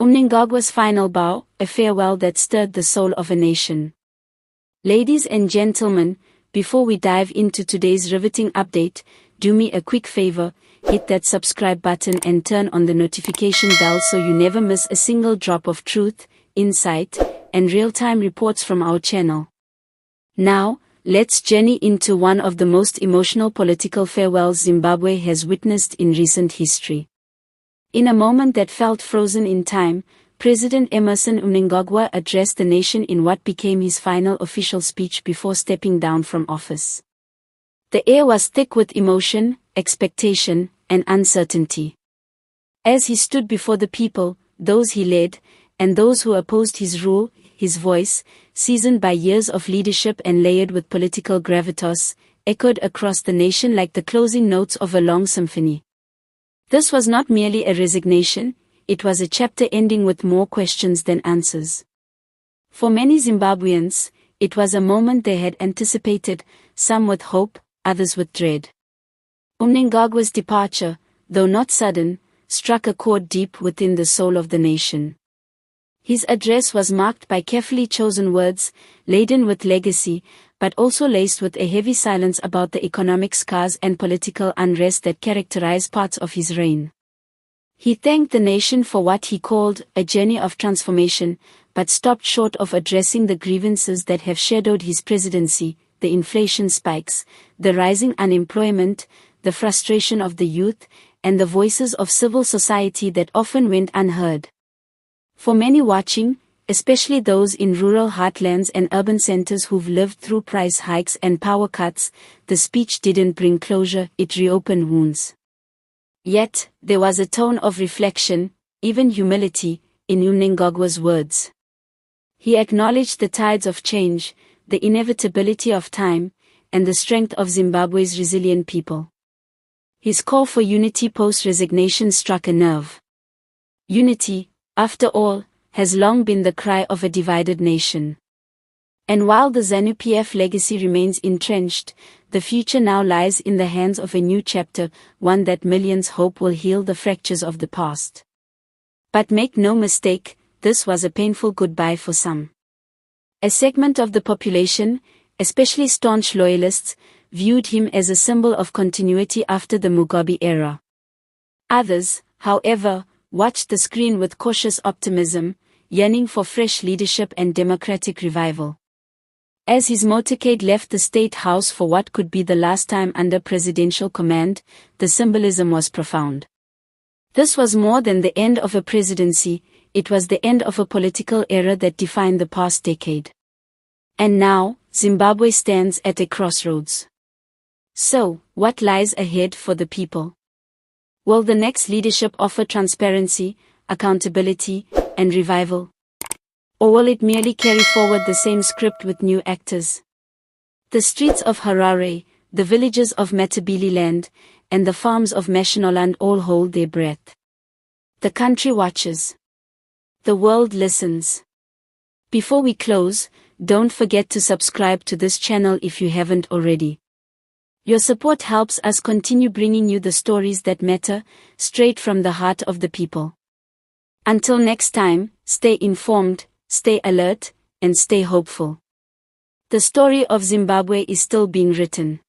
Mnangagwa's final bow, a farewell that stirred the soul of a nation. Ladies and gentlemen, before we dive into today's riveting update, do me a quick favor, hit that subscribe button and turn on the notification bell so you never miss a single drop of truth, insight, and real-time reports from our channel. Now, let's journey into one of the most emotional political farewells Zimbabwe has witnessed in recent history. In a moment that felt frozen in time, President Emmerson Mnangagwa addressed the nation in what became his final official speech before stepping down from office. The air was thick with emotion, expectation, and uncertainty. As he stood before the people, those he led, and those who opposed his rule, his voice, seasoned by years of leadership and layered with political gravitas, echoed across the nation like the closing notes of a long symphony. This was not merely a resignation, it was a chapter ending with more questions than answers. For many Zimbabweans, it was a moment they had anticipated, some with hope, others with dread. Mnangagwa's departure, though not sudden, struck a chord deep within the soul of the nation. His address was marked by carefully chosen words, laden with legacy, but also laced with a heavy silence about the economic scars and political unrest that characterized parts of his reign. He thanked the nation for what he called a journey of transformation, but stopped short of addressing the grievances that have shadowed his presidency, the inflation spikes, the rising unemployment, the frustration of the youth, and the voices of civil society that often went unheard. For many watching, especially those in rural heartlands and urban centers who've lived through price hikes and power cuts, the speech didn't bring closure, it reopened wounds. Yet, there was a tone of reflection, even humility, in Mnangagwa's words. He acknowledged the tides of change, the inevitability of time, and the strength of Zimbabwe's resilient people. His call for unity post-resignation struck a nerve. Unity, after all, has long been the cry of a divided nation. And while the ZANU-PF legacy remains entrenched, the future now lies in the hands of a new chapter, one that millions hope will heal the fractures of the past. But make no mistake, this was a painful goodbye for some. A segment of the population, especially staunch loyalists, viewed him as a symbol of continuity after the Mugabe era. Others, however, watched the screen with cautious optimism, yearning for fresh leadership and democratic revival. As his motorcade left the State House for what could be the last time under presidential command, the symbolism was profound. This was more than the end of a presidency, it was the end of a political era that defined the past decade. And now, Zimbabwe stands at a crossroads. So, what lies ahead for the people? Will the next leadership offer transparency, accountability, and revival? Or will it merely carry forward the same script with new actors? The streets of Harare, the villages of Matabeleland, and the farms of Mashonaland all hold their breath. The country watches. The world listens. Before we close, don't forget to subscribe to this channel if you haven't already. Your support helps us continue bringing you the stories that matter, straight from the heart of the people. Until next time, stay informed, stay alert, and stay hopeful. The story of Zimbabwe is still being written.